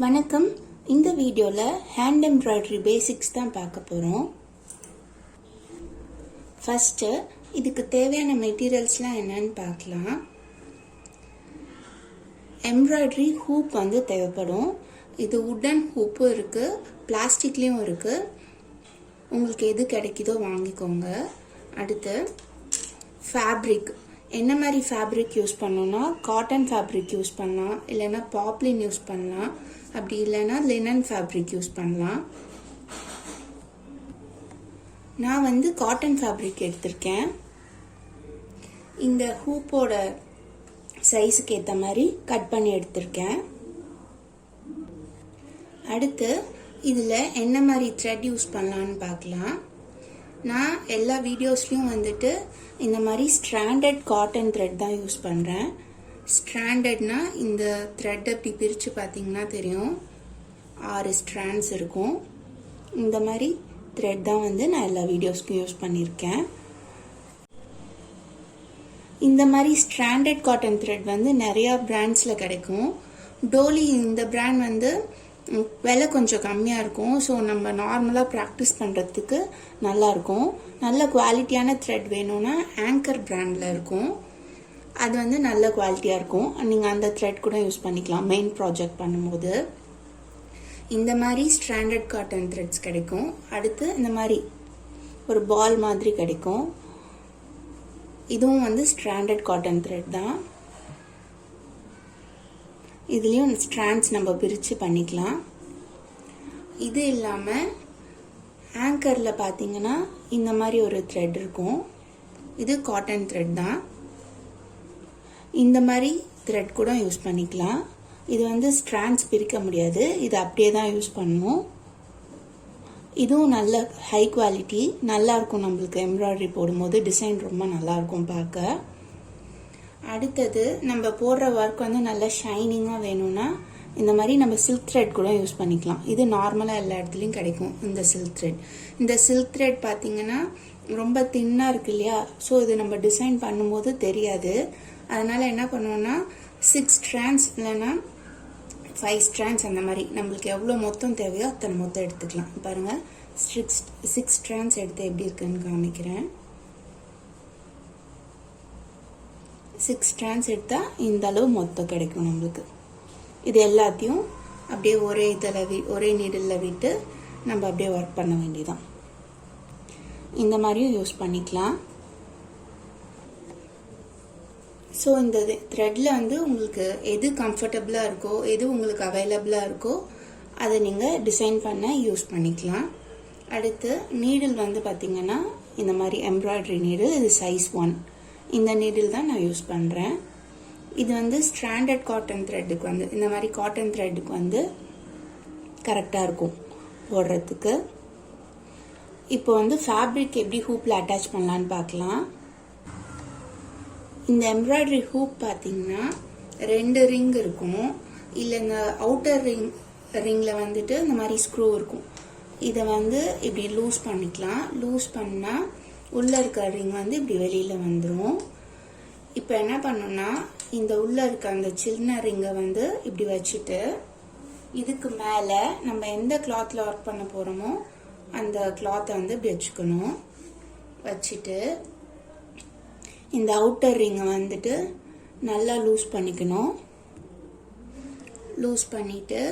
வணக்கம். இந்த வீடியோவில் ஹேண்ட் எம்ப்ராய்டரி பேசிக்ஸ் தான் பார்க்க போகிறோம். ஃபஸ்ட்டு இதுக்கு தேவையான மெட்டீரியல்ஸ்லாம் என்னன்னு பார்க்கலாம். எம்ப்ராய்டரி ஹூப் தேவைப்படும். இது உட்டன் ஹூப்பும் இருக்குது, பிளாஸ்டிக்லேயும் இருக்குது. உங்களுக்கு எது கிடைக்குதோ வாங்கிக்கோங்க. அடுத்து ஃபேப்ரிக். என்ன மாதிரி ஃபேப்ரிக் யூஸ் பண்ணோன்னா காட்டன் ஃபேப்ரிக் யூஸ் பண்ணலாம், இல்லைன்னா பாப்லின் யூஸ் பண்ணலாம், அப்படி இல்லைன்னா லினன் ஃபேப்ரிக் யூஸ் பண்ணலாம். நான் காட்டன் ஃபேப்ரிக் எடுத்திருக்கேன். இந்த ஹூப்போட சைஸுக்கு ஏற்ற மாதிரி கட் பண்ணி எடுத்திருக்கேன். அடுத்து இதில் என்ன மாதிரி த்ரெட் யூஸ் பண்ணலான்னு பார்க்கலாம். நான் எல்லா வீடியோஸ்லையும் இந்த மாதிரி ஸ்ட்ராண்டட் காட்டன் த்ரெட் தான் யூஸ் பண்ணுறேன். ஸ்ட்ராண்டட்னா இந்த த்ரெட் அப்படி பிரித்து பார்த்தீங்கன்னா தெரியும், 6 ஸ்ட்ராண்ட்ஸ் இருக்கும். இந்த மாதிரி த்ரெட் தான் நான் எல்லா வீடியோஸ்க்கும் யூஸ் பண்ணியிருக்கேன். இந்த மாதிரி ஸ்ட்ராண்டட் காட்டன் த்ரெட் நிறையா பிராண்ட்ஸில் கிடைக்கும். டோலி இந்த பிராண்ட் விலை கொஞ்சம் கம்மியாக இருக்கும். ஸோ நம்ம நார்மலாக ப்ராக்டிஸ் பண்ணுறதுக்கு நல்லாயிருக்கும். நல்ல குவாலிட்டியான த்ரெட் வேணும்னா ஆங்கர் பிராண்டில் இருக்கும். அது நல்ல குவாலிட்டியாக இருக்கும். நீங்கள் அந்த த்ரெட் கூட யூஸ் பண்ணிக்கலாம் மெயின் ப்ராஜெக்ட் பண்ணும்போது. இந்த மாதிரி ஸ்ட்ராண்டட் காட்டன் த்ரெட்ஸ் கிடைக்கும். அடுத்து இந்த மாதிரி ஒரு பால் மாதிரி கிடைக்கும். இதுவும் ஸ்ட்ராண்டட் காட்டன் த்ரெட் தான். இதுலேயும் ஸ்ட்ராண்ட்ஸ் நம்ம பிரித்து பண்ணிக்கலாம். இது இல்லாமல் ஆங்கரில் பார்த்தீங்கன்னா இந்த மாதிரி ஒரு த்ரெட் இருக்கும். இது காட்டன் த்ரெட் தான். இந்த மாதிரி த்ரெட் கூட யூஸ் பண்ணிக்கலாம். இது ஸ்ட்ராண்ட்ஸ் பிரிக்க முடியாது, இது அப்படியே தான் யூஸ் பண்ணணும். இதுவும் நல்ல ஹை குவாலிட்டி, நல்லாயிருக்கும். நம்மளுக்கு எம்ப்ராய்டரி போடும்போது டிசைன் ரொம்ப நல்லாயிருக்கும் பார்க்க. அடுத்தது நம்ம போடுற ஒர்க் நல்லா ஷைனிங்காக வேணும்னா இந்த மாதிரி நம்ம சில்க் த்ரெட் கூட யூஸ் பண்ணிக்கலாம். இது நார்மலாக எல்லா இடத்துலையும் கிடைக்கும். இந்த சில்க் த்ரெட் பார்த்தீங்கன்னா ரொம்ப தின்னாக இருக்கு இல்லையா, ஸோ இது நம்ம டிசைன் பண்ணும்போது தெரியாது. அதனால் என்ன பண்ணுவோன்னா 6 ஸ்ட்ராண்ட்ஸ் இல்லைன்னா 5 ஸ்ட்ராண்ட்ஸ் அந்த மாதிரி நம்மளுக்கு எவ்வளோ மொத்தம் தேவையோ அத்தனை மொத்தம் எடுத்துக்கலாம். பாருங்கள், 6 ஸ்ட்ராண்ட்ஸ் எடுத்து எப்படி இருக்குன்னு காமிக்கிறேன். 6 ஸ்ட்ராண்ட்ஸ் எடுத்தால் இந்த அளவு மொத்தம் கிடைக்கும் நம்மளுக்கு. இது எல்லாத்தையும் அப்படியே ஒரே நீடில் விட்டு நம்ம அப்படியே ஒர்க் பண்ண வேண்டியதான். இந்த மாதிரியும் யூஸ் பண்ணிக்கலாம். ஸோ இந்த த்ரெட்டில் உங்களுக்கு எது கம்ஃபர்டபுளாக இருக்கோ, எது உங்களுக்கு அவைலபிளாக இருக்கோ அதை நீங்கள் டிசைன் பண்ண யூஸ் பண்ணிக்கலாம். அடுத்து நீடில் பார்த்தீங்கன்னா இந்த மாதிரி எம்ப்ராய்டரி நீடில், இது சைஸ் 1. இந்த நீடில் தான் நான் யூஸ் பண்ணுறேன். இது ஸ்ட்ராண்டட் காட்டன் த்ரெட்டுக்கு இந்த மாதிரி காட்டன் த்ரெட்டுக்கு கரெக்டாக இருக்கும் போடுறதுக்கு. இப்போ ஃபேப்ரிக் எப்படி ஹூப்பில் அட்டாச் பண்ணலான்னு பார்க்கலாம். இந்த எம்ப்ராய்டரி ஹூப் பார்த்தீங்கன்னா 2 ரிங் இருக்கும். இல்லை இந்த அவுட்டர் ரிங்கில் இந்த மாதிரி ஸ்க்ரூ இருக்கும். இதை இப்படி லூஸ் பண்ணிக்கலாம். லூஸ் பண்ணால் உள்ளே இருக்க ரிங் இப்படி வெளியில் வந்துடும். இப்போ என்ன பண்ணோன்னா இந்த உள்ளே இருக்க அந்த சின்ன ரிங்கை இப்படி வச்சுட்டு இதுக்கு மேலே நம்ம எந்த கிளாத்தில் ஒர்க் பண்ண போகிறோமோ அந்த கிளாத்தை இப்படி வச்சுக்கணும். வச்சுட்டு இந்த அவுட்டர் ரிங்கை நல்லா லூஸ் பண்ணிக்கணும். லூஸ் பண்ணிட்டு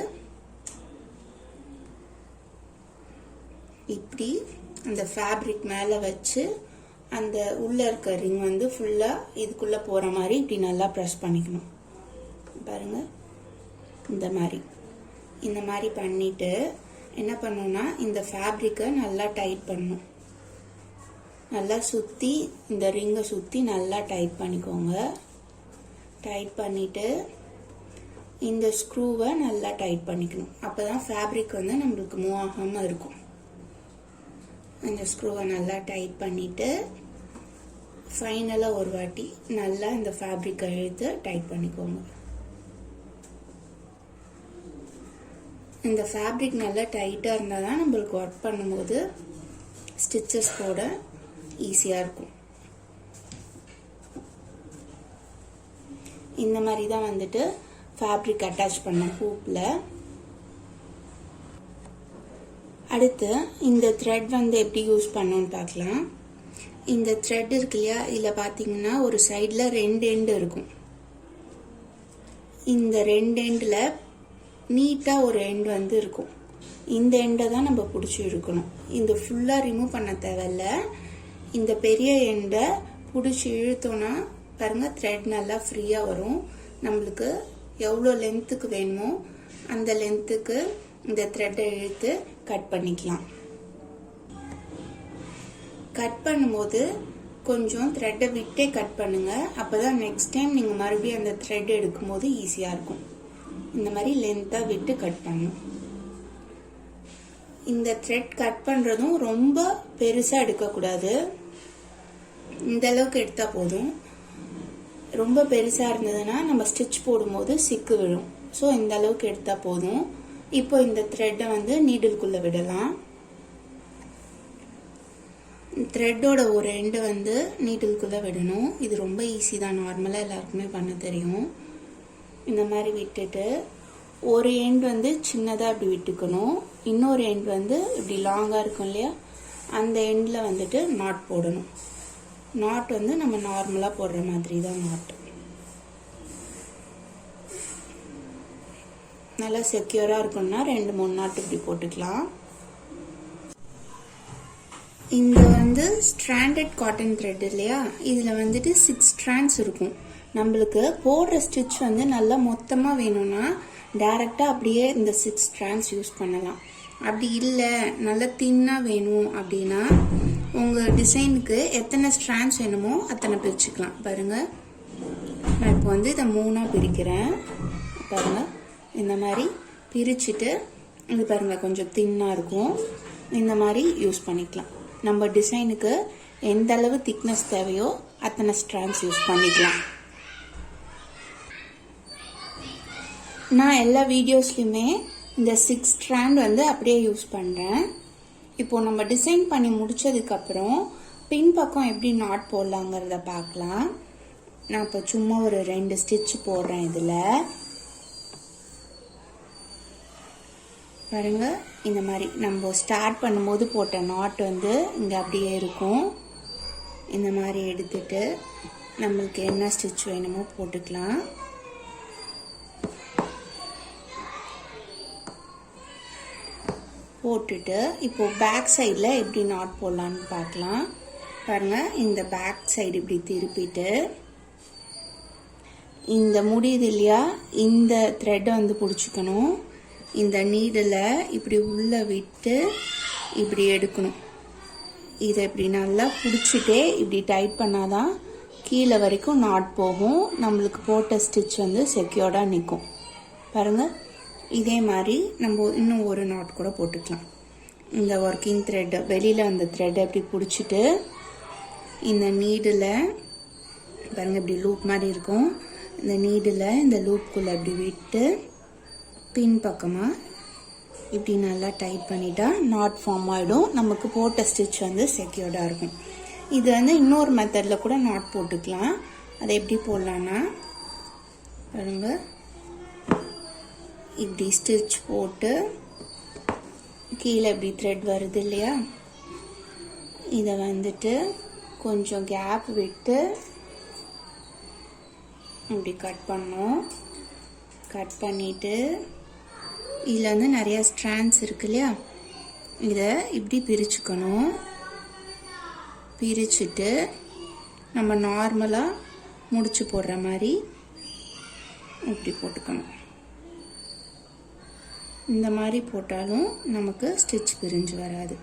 இப்படி அந்த ஃபேப்ரிக் மேலே வச்சு அந்த உள்ளே இருக்க ரிங் ஃபுல்லாக இதுக்குள்ளே போகிற மாதிரி இப்படி நல்லா ப்ரெஸ் பண்ணிக்கணும். பாருங்கள், இந்த மாதிரி பண்ணிவிட்டு என்ன பண்ணணும்னா இந்த ஃபேப்ரிக்கை நல்லா டைட் பண்ணணும். நல்லா சுற்றி இந்த ரிங்கை சுற்றி நல்லா டைட் பண்ணிக்கோங்க. டைட் பண்ணிவிட்டு இந்த ஸ்க்ரூவை நல்லா டைட் பண்ணிக்கணும். அப்போ தான் ஃபேப்ரிக் நம்மளுக்கு மூவ் ஆகாமல் இருக்கும். இந்த ஸ்க்ரூவை நல்லா டைட் பண்ணிவிட்டு ஃபைனலாக ஒரு வாட்டி நல்லா இந்த ஃபேப்ரிக்கை இழுத்து டைட் பண்ணிக்கோங்க. இந்த ஃபேப்ரிக் நல்லா டைட்டாக இருந்தால் தான் நம்மளுக்கு ஒர்க் பண்ணும்போது ஸ்டிச்சஸ் போட ஈஸியாக இருக்கும். இந்த மாதிரி தான் ஃபேப்ரிக் அட்டாச் பண்ண ஹூப்பில். அடுத்து இந்த த்ரெட் வந்து எப்படி யூஸ் பண்ணணும்னு பார்க்கலாம். இந்த த்ரெட் இருக்கு இல்லையா, இதில் பார்த்தீங்கன்னா ஒரு சைடில் 2 எண்டு இருக்கும். இந்த 2 எண்டில் நீட்டாக ஒரு எண்டு வந்து இருக்கும். இந்த எண்டை தான் நம்ம பிடிச்சி இழுக்கணும். இந்த ஃபுல்லாக ரிமூவ் பண்ண தேவையில்ல. இந்த பெரிய எண்டை பிடிச்சி இழுத்தோன்னா பாருங்கள், த்ரெட் நல்லா ஃப்ரீயாக வரும். நம்மளுக்கு எவ்வளோ லென்த்துக்கு வேணுமோ அந்த லென்த்துக்கு இந்த த்ரெட்டை இழுத்து கட் பண்ணிக்கலாம். கட் பண்ணும்போது கொஞ்சம் த்ரெட்டை விட்டே கட் பண்ணுங்க. அப்போதான் நெக்ஸ்ட் டைம் நீங்கள் மறுபடியும் அந்த த்ரெட் எடுக்கும்போது ஈஸியாக இருக்கும். இந்த மாதிரி லென்த்தாக விட்டு கட் பண்ணணும். இந்த த்ரெட் கட் பண்ணுறதும் ரொம்ப பெருசாக எடுக்கக்கூடாது. இந்த அளவுக்கு எடுத்தால் போதும். ரொம்ப பெருசாக இருந்ததுன்னா நம்ம ஸ்டிச் போடும்போது சிக்கு விழும். ஸோ இந்த அளவுக்கு எடுத்தால் போதும். இப்போ இந்த த்ரெட்டை வந்து நீடில்குள்ளே விடலாம். த்ரெட்டோட ஒரு எண்டை வந்து நீடில்குள்ளே விடணும். இது ரொம்ப ஈஸி தான், நார்மலாக எல்லாருக்குமே பண்ண தெரியும். இந்த மாதிரி விட்டுட்டு ஒரு எண்ட் வந்து சின்னதாக இப்படி விட்டுக்கணும். இன்னொரு எண்ட் வந்து இப்படி லாங்காக இருக்கும் இல்லையா, அந்த எண்டில் வந்துட்டு நாட் போடணும். நாட் வந்து நம்ம நார்மலாக போடுற மாதிரி தான் நாட். நல்லா செக்யூராக இருக்கும்னா 2-3 நாட் இப்படி போட்டுக்கலாம். இந்த வந்து ஸ்ட்ராண்டட் காட்டன் த்ரெட் இல்லையா, இதில் வந்துட்டு 6 ஸ்ட்ராண்ட்ஸ் இருக்கும். நம்மளுக்கு போடுற ஸ்டிச் வந்து நல்லா மொத்தமாக வேணும்னா டைரெக்டாக அப்படியே இந்த 6 ஸ்ட்ராண்ட்ஸ் யூஸ் பண்ணலாம். அப்படி இல்லை நல்லா தின்னாக வேணும் அப்படின்னா உங்கள் டிசைனுக்கு எத்தனை ஸ்ட்ராண்ட்ஸ் வேணுமோ அத்தனை பிரிச்சுக்கலாம். பாருங்கள், நான் இப்போ வந்து இதை 3ஆக பிரிக்கிறேன். பாருங்கள், இந்த மாதிரி பிரிச்சுட்டு இது பாருங்கள் கொஞ்சம் தின்னாக இருக்கும். இந்த மாதிரி யூஸ் பண்ணிக்கலாம். நம்ம டிசைனுக்கு எந்த அளவு திக்னஸ் தேவையோ அத்தனை ஸ்ட்ராண்ட்ஸ் யூஸ் பண்ணிக்கலாம். நான் எல்லா வீடியோஸ்லையுமே இந்த 6 ஸ்ட்ராண்ட் வந்து அப்படியே யூஸ் பண்ணுறேன். இப்போது நம்ம டிசைன் பண்ணி முடித்ததுக்கப்புறம் பின்பக்கம் எப்படி நாட் போடலாங்கிறத பார்க்கலாம். நான் இப்போ சும்மா ஒரு 2 ஸ்டிச் போடுறேன். இதில் பாருங்க, இந்த மாதிரி நம்ம ஸ்டார்ட் பண்ணும்போது போட்ட நாட் வந்து இங்கே அப்படியே இருக்கும். இந்த மாதிரி எடுத்துட்டு நம்மளுக்கு என்ன ஸ்டிச் வேணுமோ போட்டுக்கலாம். போட்டுட்டு இப்போ பேக் சைடில் எப்படி நாட் போடலான்னு பார்க்கலாம். பாருங்கள், இந்த பேக் சைடு இப்படி திருப்பிட்டு இந்த முடியுது இல்லையா, இந்த த்ரெட்டை வந்து பிடிச்சிக்கணும். இந்த நீடில் இப்படி உள்ளே விட்டு இப்படி எடுக்கணும். இதை இப்படி நல்லா பிடிச்சிட்டே இப்படி டைட் பண்ணாதான் கீழே வரைக்கும் நாட் போகும். நம்மளுக்கு போட்ட ஸ்டிச் வந்து செக்யூர்டாக நிற்கும். பாருங்கள், இதே மாதிரி நம்ம இன்னும் ஒரு நாட் கூட போட்டுக்கலாம். இந்த ஒர்க்கிங் த்ரெட் வெளியில் அந்த த்ரெட்டை இப்படி பிடிச்சிட்டு இந்த நீடில் பாருங்கள் இப்படி லூப் மாதிரி இருக்கும். இந்த நீடில் இந்த லூப்புக்குள்ளே இப்படி விட்டு பின் பக்கமாக இப்படி நல்லா டைட் பண்ணிட்டா நாட் ஃபார்ம் ஆகிடும். நமக்கு போட்ட ஸ்டிச் வந்து செக்யூர்டாக இருக்கும். இது வந்து இன்னொரு மெத்தடில் கூட நாட் போட்டுக்கலாம். அதை எப்படி போடலான்னா பாருங்க, இப்படி ஸ்டிச் போட்டு கீழே இப்படி த்ரெட் வருது இல்லையா, இதை வந்துட்டு கொஞ்சம் கேப் விட்டு இப்படி கட் பண்ணோம். கட் பண்ணிவிட்டு இதில் வந்து நிறையா ஸ்ட்ராண்ட்ஸ் இருக்கு இல்லையா, இதை இப்படி பிரிச்சுக்கணும். பிரிச்சுட்டு நம்ம நார்மலாக முடிச்சு போடுற மாதிரி இப்படி போட்டுக்கணும். இந்த மாதிரி போட்டாலும் நமக்கு ஸ்டிச் பிரிஞ்சு வராது.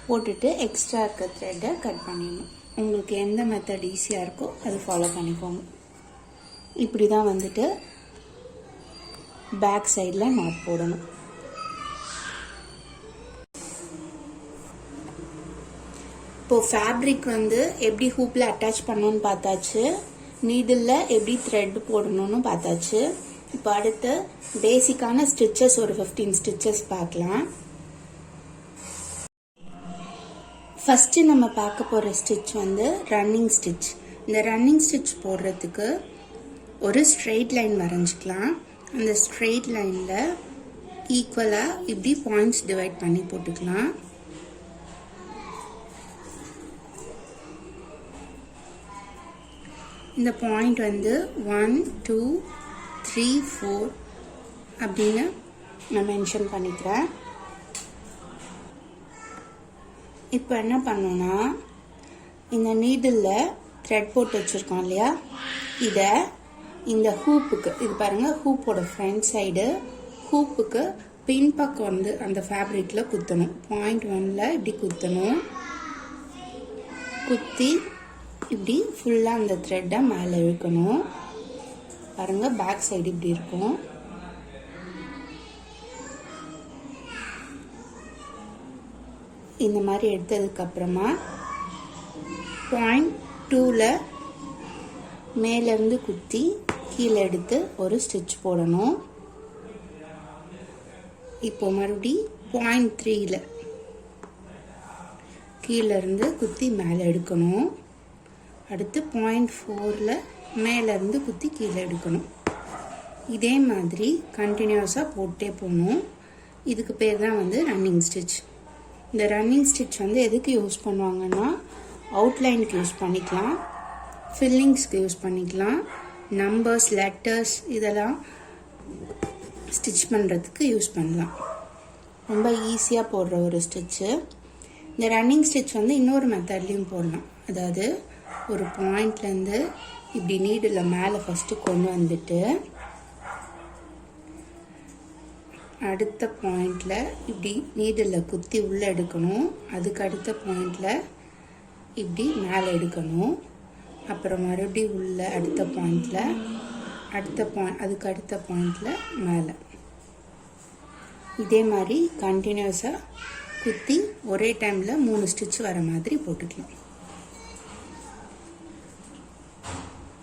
போட்டுட்டு எக்ஸ்ட்ரா இருக்க த்ரெட்டை கட் பண்ணிடணும். உங்களுக்கு எந்த மெத்தட் ஈஸியாக இருக்கோ அது ஃபாலோ பண்ணிக்கோங்க. இப்படி தான் வந்துட்டு பேக் சைடில் நாட் போடணும். இப்போது ஃபேப்ரிக் வந்து எப்படி ஹூப்பில் அட்டாச் பண்ணணும்னு பார்த்தாச்சு. நீடில் எப்படி த்ரெட் போடணும்னு பார்த்தாச்சு. இப்போ அடுத்து பேசிக்கான ஸ்டிச்சஸ் ஒரு 15 ஸ்டிச்சஸ் பார்க்கலாம். ஃபஸ்ட்டு நம்ம பார்க்க போகிற ஸ்டிச் வந்து ரன்னிங் ஸ்டிச். இந்த ரன்னிங் ஸ்டிச் போடுறதுக்கு ஒரு ஸ்ட்ரெயிட் லைன் வரைஞ்சிக்கலாம். அந்த ஸ்ட்ரெயிட் லைனில் ஈக்குவலாக இப்படி பாயிண்ட்ஸ் டிவைட் பண்ணி போட்டுக்கலாம். இந்த பாயிண்ட் வந்து 1 2 3 4 அப்படின்னு நான் மென்ஷன் பண்ணிக்கிறேன். இப்போ என்ன பண்ணோன்னா, இந்த நீடிலில் த்ரெட் போட்டு வச்சுருக்கோம் இல்லையா, இதை இந்த ஹூப்புக்கு, இது பாருங்கள் ஹூப்போட ஃப்ரண்ட் சைடு, ஹூப்புக்கு பின்பக்கம் வந்து அந்த ஃபேப்ரிக்கில் குத்தணும். பாயிண்ட் 1ல் இப்படி குத்தணும். குத்தி இப்படி ஃபுல்லாக அந்த த்ரெட்டை மேலே இழுக்கணும். பாருங்கள் பேக் சைடு இப்படி இருக்கும். இந்த மாதிரி எடுத்ததுக்கப்புறமா பாயிண்ட் 2ல் மேலேருந்து குத்தி கீழே எடுத்து ஒரு ஸ்டிச் போடணும். இப்போ மறுபடி பாயிண்ட் 3ல் கீழேருந்து குத்தி மேலே எடுக்கணும். அடுத்து பாயிண்ட் 4ல் மேலேருந்து குத்தி கீழே எடுக்கணும். இதே மாதிரி கண்டினியூஸாக போட்டே போகணும். இதுக்கு பேர் தான் வந்து ரன்னிங் ஸ்டிச். இந்த ரன்னிங் ஸ்டிச் வந்து எதுக்கு யூஸ் பண்ணுவாங்கன்னா, அவுட்லைனுக்கு யூஸ் பண்ணிக்கலாம், ஃபில்லிங்ஸ்க்கு யூஸ் பண்ணிக்கலாம், நம்பர்ஸ் லெட்டர்ஸ் இதெல்லாம் ஸ்டிச் பண்ணுறதுக்கு யூஸ் பண்ணலாம். ரொம்ப ஈஸியாக போடுற ஒரு ஸ்டிச்சு. இந்த ரன்னிங் ஸ்டிச் வந்து இன்னொரு மெத்தட்லேயும் போடலாம். அதாவது ஒரு பாயிண்ட்லேருந்து இப்படி நீடில் மேலே ஃபஸ்ட்டு கொண்டு வந்துட்டு அடுத்த பாயிண்டில் இப்படி நீடில் குத்தி உள்ளே எடுக்கணும். அதுக்கு அடுத்த பாயிண்டில் இப்படி மேலே எடுக்கணும். அப்புறம் மறுபடியும் உள்ள அடுத்த பாயிண்டில் அதுக்கு அடுத்த பாயிண்டில் மேலே. இதே மாதிரி கண்டினியூஸாக குத்தி ஒரே டைமில் 3 ஸ்டிச் வர மாதிரி போட்டுக்கலாம்.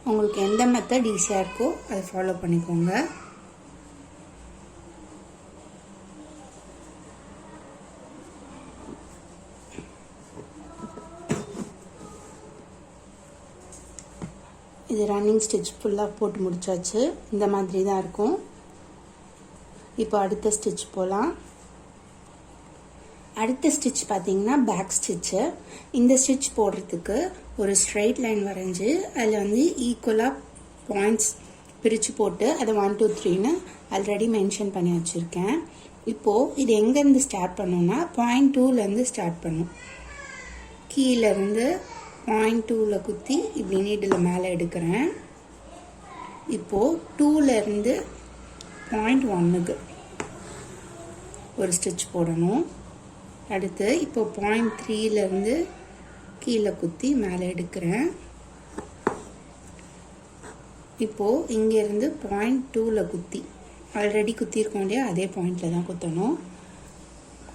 உங்களுக்கு எந்த மெத்தட் ஈஸியாக இருக்கோ அதை ஃபாலோ பண்ணிக்கோங்க. இது ரன்னிங் ஸ்டிச் ஃபுல்லாக போட்டு முடிச்சாச்சு. இந்த மாதிரி தான் இருக்கும். இப்போ அடுத்த ஸ்டிச் போகலாம். அடுத்த ஸ்டிச் பார்த்தீங்கன்னா பேக் ஸ்டிச்சு. இந்த ஸ்டிச் போடுறதுக்கு ஒரு ஸ்ட்ரைட் லைன் வரைஞ்சி அதில் வந்து ஈக்குவலாக பாயிண்ட்ஸ் பிரித்து போட்டு அதை 1 2 3ன்னு ஆல்ரெடி மென்ஷன் பண்ணி வச்சுருக்கேன். இப்போது இது எங்கேருந்து ஸ்டார்ட் பண்ணோன்னா பாயிண்ட் 2லேருந்து ஸ்டார்ட் பண்ணும். கீழேருந்து பாயிண்ட் 2ல் குத்தி இப்படி நீடில் மேலே எடுக்கிறேன். இப்போது 2லேருந்து பாயிண்ட் 1க்கு ஒரு ஸ்டிச் போடணும். அடுத்து இப்போ பாயிண்ட் 3லேருந்து கீழே குத்தி மேலே எடுக்கிறேன். இப்போது இங்கேருந்து பாயிண்ட் 2ல் குத்தி ஆல்ரெடி குத்திருக்கோம் இல்லையா, அதே பாயிண்டில் தான் குத்தணும்.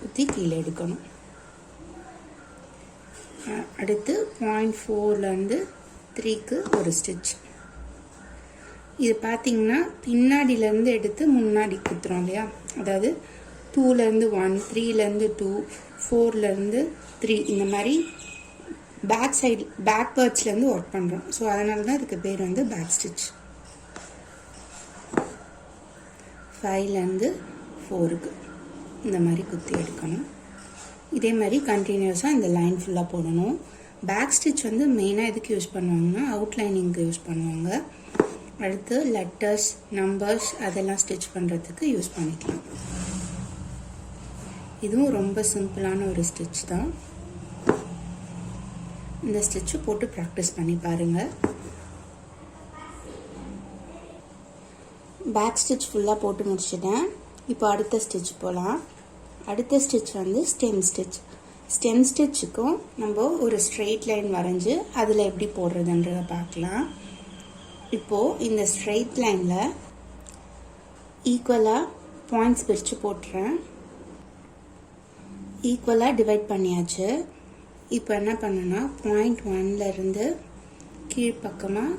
குத்தி கீழே எடுக்கணும். அடுத்து பாயிண்ட் 4லேருந்து 3க்கு ஒரு ஸ்டிச். இது பார்த்தீங்கன்னா பின்னாடியிலேருந்து எடுத்து முன்னாடி குத்துறோம் இல்லையா, அதாவது 2லேருந்து 1 3லேருந்து 2 4லேருந்து 3 இந்த மாதிரி பேக் சைடு பேக்வேர்ட்ஸ்லேருந்து ஒர்க் பண்ணுறோம். ஸோ அதனால தான் இதுக்கு பேர் வந்து பேக் ஸ்டிச். 5லேருந்து 4க்கு இந்த மாதிரி குத்தி எடுக்கணும். இதே மாதிரி கண்டினியூஸாக இந்த லைன் ஃபுல்லாக போடணும். பேக் ஸ்டிச் வந்து மெயினாக எதுக்கு யூஸ் பண்ணுவாங்கன்னா அவுட்லைனிங்க்கு யூஸ் பண்ணுவாங்க. அடுத்து லெட்டர்ஸ் நம்பர்ஸ் அதெல்லாம் ஸ்டிச் பண்ணுறதுக்கு யூஸ் பண்ணிக்கலாம். இதுவும் ரொம்ப சிம்பிளான ஒரு ஸ்டிச் தான். இந்த ஸ்டிச்சு போட்டு ப்ராக்டிஸ் பண்ணி பாருங்கள். பேக் ஸ்டிச் ஃபுல்லாக போட்டு முடிச்சிட்டேன். இப்போ அடுத்த ஸ்டிச் போகலாம். அடுத்த ஸ்டிச் வந்து ஸ்டெம் ஸ்டிச். ஸ்டெம் ஸ்டிச்சுக்கும் நம்ம ஒரு ஸ்ட்ரெயிட் லைன் வரைஞ்சி அதில் எப்படி போடுறதுன்றதை பார்க்கலாம். இப்போது இந்த ஸ்ட்ரெயிட் லைனில் ஈக்குவலாக பாயிண்ட்ஸ் பிரித்து போட்டுறேன். ஈக்குவலாக டிவைட் பண்ணியாச்சு. இப்போ என்ன பண்ணணும்னா பாயிண்ட் 1லேருந்து கீழ்ப்பக்கமாக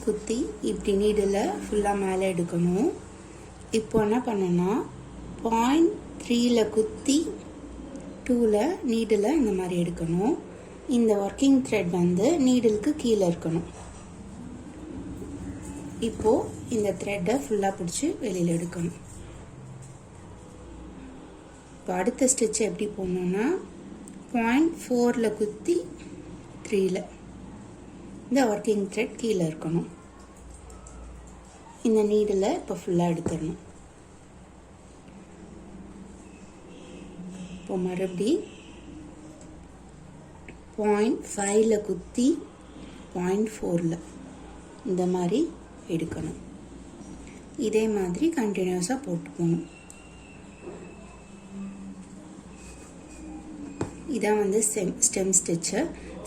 குத்தி இப்படி நீடில் ஃபுல்லாக மேலே எடுக்கணும். இப்போ என்ன பண்ணணும்னா பாயிண்ட் 3ல் குத்தி 2ல் நீடில் இந்த மாதிரி எடுக்கணும். இந்த ஒர்க்கிங் த்ரெட் வந்து நீடிலுக்கு கீழே இருக்கணும். இப்போது இந்த த்ரெட்டை ஃபுல்லாக பிடிச்சி வெளியில் எடுக்கணும். இப்போ அடுத்த ஸ்டிச் எப்படி போடணுன்னா 0.4ல் குத்தி 3ல் இந்த ஒர்க்கிங் த்ரெட் கீழே இருக்கணும். இந்த நீடில் இப்போ ஃபுல்லாக எடுத்துடணும். இப்போ மறுபடி 0.5ல் குத்தி 0.4ல் இந்த மாதிரி எடுக்கணும். இதே மாதிரி கண்டினியூஸாக போட்டு போகணும். இதான் வந்து ஸ்டெம் ஸ்டிச்சு.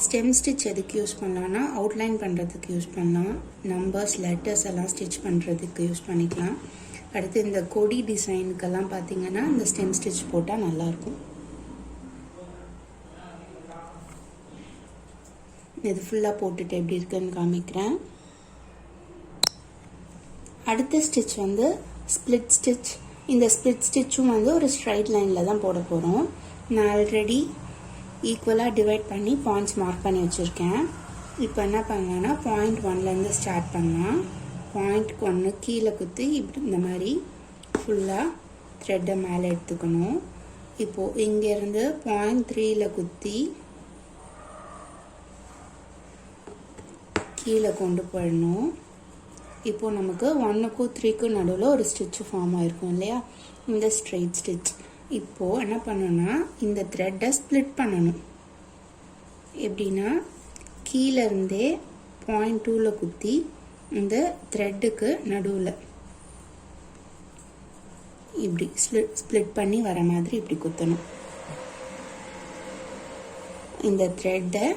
ஸ்டெம் ஸ்டிச் எதுக்கு யூஸ் பண்ணலான்னா அவுட்லைன் பண்ணுறதுக்கு யூஸ் பண்ணலாம், நம்பர்ஸ் லெட்டர்ஸ் எல்லாம் ஸ்டிச் பண்ணுறதுக்கு யூஸ் பண்ணிக்கலாம். அடுத்து இந்த கொடி டிசைனுக்கெல்லாம் பார்த்தீங்கன்னா இந்த ஸ்டெம் ஸ்டிச் போட்டால் நல்லாயிருக்கும். இது ஃபுல்லாக போட்டுட்டு எப்படி இருக்குன்னு காமிக்கிறேன். அடுத்த ஸ்டிச் வந்து ஸ்ப்ளிட் ஸ்டிச். இந்த ஸ்ப்ளிட் ஸ்டிச்சும் வந்து ஒரு ஸ்ட்ரைட் லைனில் தான் போட போகிறோம். நான் ஆல்ரெடி ஈக்குவலாக டிவைட் பண்ணி பாயிண்ட்ஸ் மார்க் பண்ணி வச்சுருக்கேன். இப்போ என்ன பண்ணலான்னா 0.1லேருந்து ஸ்டார்ட் பண்ணலாம். 0.1 கீழே குத்தி இப்படி இந்த மாதிரி ஃபுல்லாக த்ரெட்டை மேலே எடுத்துக்கணும். இப்போது இங்கேருந்து 0.3ல் குத்தி கீழே கொண்டு போயிடணும். இப்போது நமக்கு 1க்கும் 3க்கும் நடுவில் ஒரு ஸ்டிச்சு ஃபார்ம் ஆகிருக்கும் இல்லையா, இந்த ஸ்ட்ரெயிட் ஸ்டிச். இப்போது என்ன பண்ணணும்னா இந்த த்ரெட்டை ஸ்ப்ளிட் பண்ணணும். எப்படின்னா கீழே இருந்தே 0.2ல் குத்தி இந்த த்ரெட்டுக்கு நடுவில் இப்படி ஸ்ப்ளிட் பண்ணி வர மாதிரி இப்படி குத்தணும். இந்த த்ரெட்டை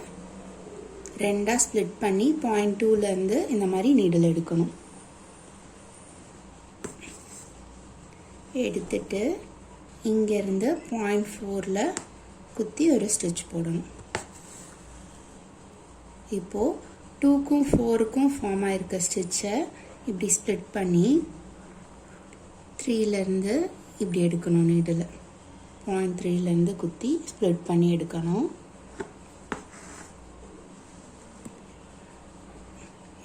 ரெண்டாக ஸ்ப்ளிட் பண்ணி 0.2லேருந்து இந்த மாதிரி நீடில் எடுக்கணும். எடுத்துட்டு இங்கேருந்து 0.4ல் குத்தி ஒரு ஸ்டிச் போடணும். இப்போது 2க்கும் 4க்கும் ஃபார்ம் ஆகிருக்க ஸ்டிச்சை இப்படி ஸ்ப்ளிட் பண்ணி 3லேருந்து இப்படி எடுக்கணும். நீடில் 0.3லேருந்து குத்தி ஸ்ப்ளிட் பண்ணி எடுக்கணும்.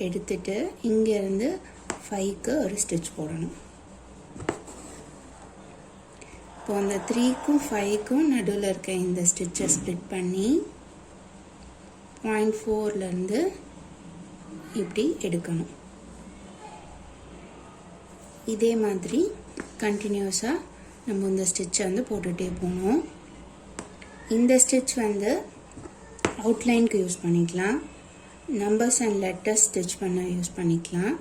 எடுத்துட்டு இங்கேருந்து 5க்கு ஒரு ஸ்டிச் போடணும். இப்போ அந்த 3க்கும் 5க்கும் நடுவில் இருக்க இந்த ஸ்டிச்சை ஸ்ப்ளிட் பண்ணி 0.4லேருந்து இப்படி எடுக்கணும். இதே மாதிரி கண்டினியூஸாக நம்ம இந்த ஸ்டிச்சை வந்து போட்டுகிட்டே போகணும். இந்த ஸ்டிச் வந்து அவுட்லைனுக்கு யூஸ் பண்ணிக்கலாம், நம்பர்ஸ் அண்ட் லெட்டர்ஸ் ஸ்டிச் பண்ண யூஸ் பண்ணிக்கலாம்.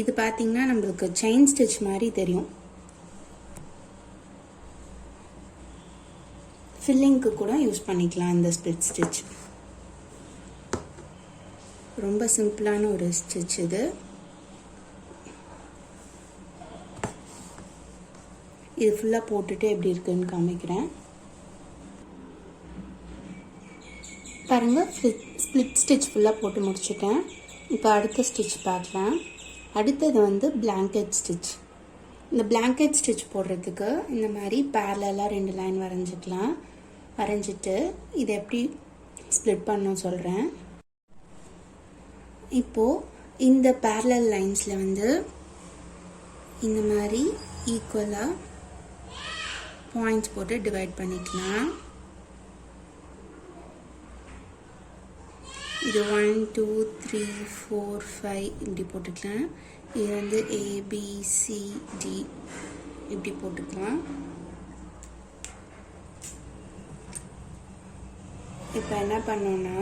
இது பார்த்திங்கன்னா நம்மளுக்கு செயின் ஸ்டிச் மாதிரி தெரியும். ஃபில்லிங்க்கு கூட யூஸ் பண்ணிக்கலாம் இந்த ஸ்ப்ளிட் ஸ்டிச். ரொம்ப சிம்பிளான ஒரு ஸ்டிச் இது. இது ஃபுல்லாக போட்டுட்டு எப்படி இருக்குன்னு காமிக்கிறேன். பாருங்கள், ஸ்ப்ளிட் ஸ்டிச் ஃபுல்லாக போட்டு முடிச்சுட்டேன். இப்போ அடுத்த ஸ்டிச் பார்க்கலாம். அடுத்தது வந்து பிளாங்கெட் ஸ்டிச். இந்த பிளாங்கெட் ஸ்டிச் போடுறதுக்கு இந்த மாதிரி பேரலாக 2 லைன் வரைஞ்சிக்கலாம். வரைஞ்சிட்டு இதை எப்படி ஸ்ப்ளிட் பண்ணணும் சொல்கிறேன். இப்போது இந்த பேரலல் லைன்ஸில் வந்து இந்த மாதிரி ஈக்குவலாக பாயிண்ட்ஸ் போட்டு டிவைட் பண்ணிக்கலாம். இது 1 2 3 4 5 இப்படி போட்டுக்கலாம். இது வந்து ABCD இப்படி போட்டுக்கலாம். இப்போ என்ன பண்ணோன்னா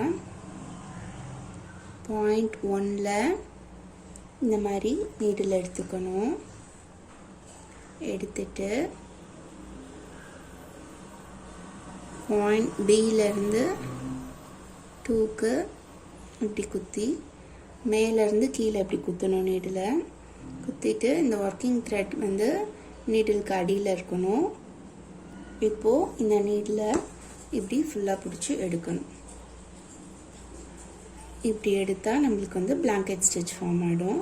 0.1ல் இந்த மாதிரி நீடில் எடுத்துக்கணும். எடுத்துட்டு பாயிண்ட் Bலேருந்து 2க்கு இப்படி குத்தி மேலேருந்து கீழே இப்படி குத்தணும். நீடில் குத்திட்டு இந்த ஒர்க்கிங் த்ரெட் வந்து நீடிலுக்கு அடியில் இருக்கணும். இப்போது இந்த நீடில் இப்படி ஃபுல்லாக பிடிச்சி எடுக்கணும். இப்படி எடுத்தால் நம்மளுக்கு வந்து பிளாங்கெட் ஸ்டிச் ஃபார்ம் ஆகிடும்.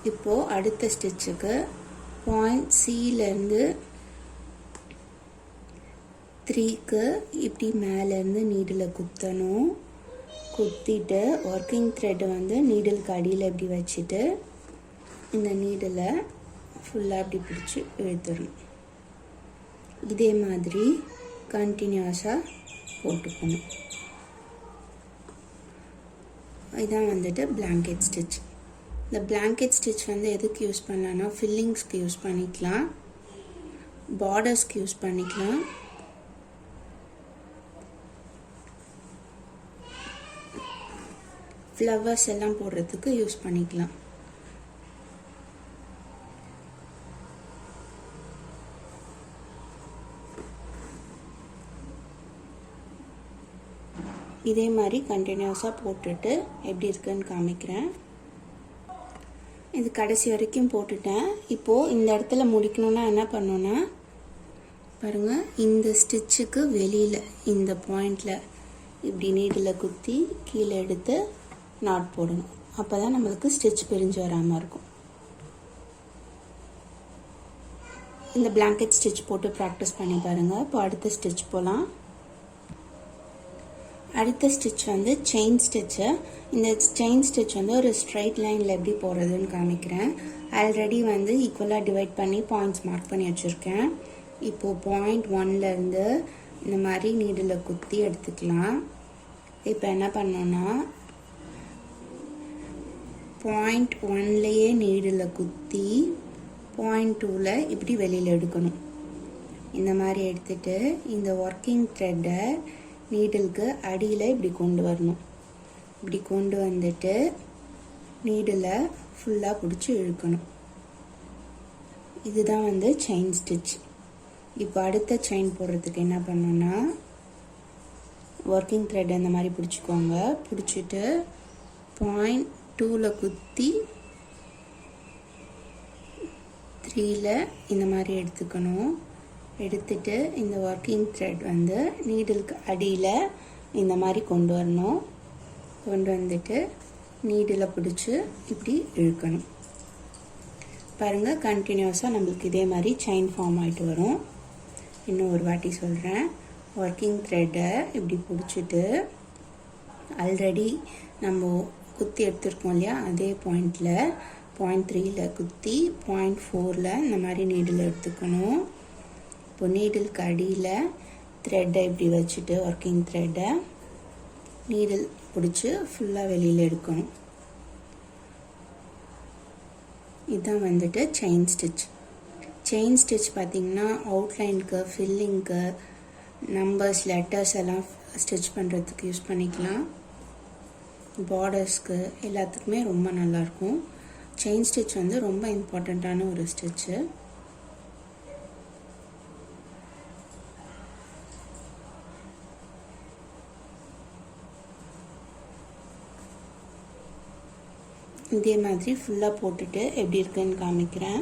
இப்போது அடுத்த ஸ்டிச்சுக்கு பாயிண்ட் Cலேருந்து 3க்கு இப்படி மேலேருந்து நீடில் குத்தணும். குத்திட்டு ஒர்க்கிங் த்ரெட்டை வந்து நீடிலுக்கு அடியில் இப்படி வச்சுட்டு இந்த நீடில் ஃபுல்லாக இப்படி பிடிச்சி இழுத்துடணும். இதே மாதிரி கண்டினியூஸாக போட்டுக்கணும். இதான் வந்துட்டு பிளாங்கெட் ஸ்டிச். இந்த பிளாங்கெட் ஸ்டிச் வந்து எதுக்கு யூஸ் பண்ணலான்னா ஃபில்லிங்ஸ்க்கு யூஸ் பண்ணிக்கலாம், பார்டர்ஸ்க்கு யூஸ் பண்ணிக்கலாம், ஃப்ளவர்ஸ் எல்லாம் போடுறதுக்கு யூஸ் பண்ணிக்கலாம். இதே மாதிரி கண்டினியூஸாக போட்டுட்டு எப்படி இருக்குன்னு காமிக்கிறேன். இது கடைசி வரைக்கும் போட்டுட்டேன். இப்போது இந்த இடத்துல முடிக்கணும்னா என்ன பண்ணணும்னா பாருங்கள், இந்த ஸ்டிச்சுக்கு வெளியில் இந்த பாயிண்டில் இப்படி நீடில் குத்தி கீழே எடுத்து நாட் போடணும். அப்போ தான் நம்மளுக்கு ஸ்டிச் பிரிஞ்சு வராமல் இருக்கும். இந்த பிளாங்கெட் ஸ்டிச் போட்டு ப்ராக்டிஸ் பண்ணி பாருங்கள். இப்போ அடுத்த ஸ்டிச் போகலாம். அடுத்த ஸ்டிச் வந்து செயின் ஸ்டிச்சு. இந்த செயின் ஸ்டிச் வந்து ஒரு ஸ்ட்ரைட் லைனில் எப்படி போடுறதுன்னு காமிக்கிறேன். ஆல்ரெடி வந்து ஈக்குவலாக டிவைட் பண்ணி பாயிண்ட்ஸ் மார்க் பண்ணி வச்சுருக்கேன். இப்போது பாயிண்ட் 1லேருந்து இந்த மாதிரி நீடில் குத்தி எடுத்துக்கலாம். இப்போ என்ன பண்ணோன்னா பாயிண்ட் 1லேயே நீடில் குத்தி பாயிண்ட் 2ல் இப்படி வெளியில் எடுக்கணும். இந்த மாதிரி எடுத்துகிட்டு இந்த ஒர்க்கிங் த்ரெட்டை நீடிலுக்கு அடியில் இப்படி கொண்டு வரணும். இப்படி கொண்டு வந்துட்டு நீடில் ஃபுல்லாக பிடிச்சி இழுக்கணும். இதுதான் வந்து செயின் ஸ்டிச். இப்போ அடுத்த செயின் போடுறதுக்கு என்ன பண்ணணும்னா ஒர்க்கிங் த்ரெட் அந்த மாதிரி பிடிச்சிக்கோங்க. பிடிச்சிட்டு பாயிண்ட் 2ல் குத்தி 3ல் இந்த மாதிரி எடுத்துக்கணும். எடுத்துட்டு இந்த ஒர்க்கிங் த்ரெட் வந்து நீடிலுக்கு அடியில் இந்த மாதிரி கொண்டு வரணும். கொண்டு வந்துட்டு நீடில் பிடிச்சி இப்படி இழுக்கணும். பாருங்கள், கண்டினியூஸாக நம்மளுக்கு இதே மாதிரி செயின் ஃபார்ம் ஆகிட்டு வரும். இன்னும் ஒரு வாட்டி சொல்கிறேன். ஒர்க்கிங் த்ரெட்டை இப்படி பிடிச்சிட்டு ஆல்ரெடி நம்ம குத்தி எடுத்துருக்கோம் இல்லையா, அதே பாயிண்டில் பாயிண்ட் 3ல் குத்தி பாயிண்ட் 4ல் இந்த மாதிரி நீடில் எடுத்துக்கணும். இப்போ நீடிலுக்கு அடியில் த்ரெட்டை இப்படி வச்சுட்டு ஒர்க்கிங் த்ரெட்டை நீடில் பிடிச்சி ஃபுல்லாக வெளியில் எடுக்கணும். இதுதான் வந்துட்டு செயின் ஸ்டிச். செயின் ஸ்டிச் பார்த்திங்கன்னா அவுட்லைனுக்கு, ஃபில்லிங்க்கு, நம்பர்ஸ், லெட்டர்ஸ் எல்லாம் ஸ்டிச் பண்ணுறதுக்கு யூஸ் பண்ணிக்கலாம். பார்டர்ஸ்க்கு எல்லாத்துக்குமே ரொம்ப நல்லாயிருக்கும். செயின் ஸ்டிச் வந்து ரொம்ப இம்பார்ட்டண்ட்டான ஒரு ஸ்டிச்சு. இதே மாதிரி ஃபுல்லாக போட்டுட்டு எப்படி இருக்குன்னு காமிக்கிறேன்.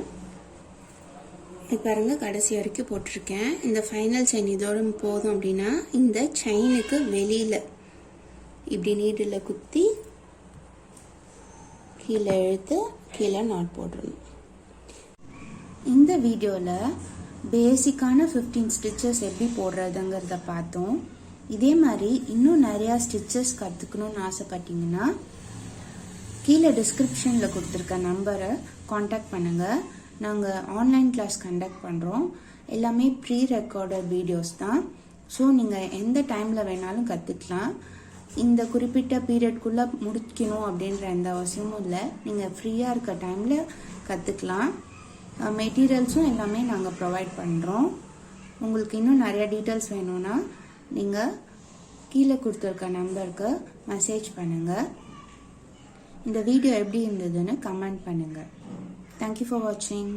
இப்போ பாருங்க, கடைசி வரைக்கும் போட்டிருக்கேன். இந்த ஃபைனல் செயின் இதோட போதும் அப்படின்னா இந்த செயினுக்கு வெளியில் இப்படி நீடில் குத்தி கீழே இழுத்து கீழே நாட் போட்டுடணும். இந்த வீடியோவில் பேசிக்கான 15 ஸ்டிச்சஸ் எப்படி போடுறதுங்கிறத பார்த்தோம். இதே மாதிரி இன்னும் நிறையா ஸ்டிச்சஸ் கற்றுக்கணுன்னு ஆசைப்பட்டீங்கன்னா கீழே டிஸ்கிரிப்ஷனில் கொடுத்துருக்க நம்பரை காண்டாக்ட் பண்ணுங்கள். நாங்கள் ஆன்லைன் கிளாஸ் கண்டக்ட் பண்ணுறோம். எல்லாமே ப்ரீ ரெக்கார்டட் வீடியோஸ் தான். ஸோ நீங்கள் எந்த டைமில் வேணாலும் கற்றுக்கலாம். இந்த குறிப்பிட்ட பீரியட்குள்ளே முடிக்கணும் அப்படின்ற எந்த அவசியமும் இல்லை. நீங்கள் ஃப்ரீயாக இருக்க டைமில் கற்றுக்கலாம். மெட்டீரியல்ஸும் எல்லாமே நாங்கள் ப்ரொவைட் பண்ணுறோம். உங்களுக்கு இன்னும் நிறைய டீட்டெயில்ஸ் வேணும்னா நீங்கள் கீழே கொடுத்துருக்க நம்பருக்கு மெசேஜ் பண்ணுங்கள். இந்த வீடியோ எப்படி இருந்ததுன்னு கமெண்ட் பண்ணுங்கள். தேங்க்யூ ஃபார் வாட்சிங்.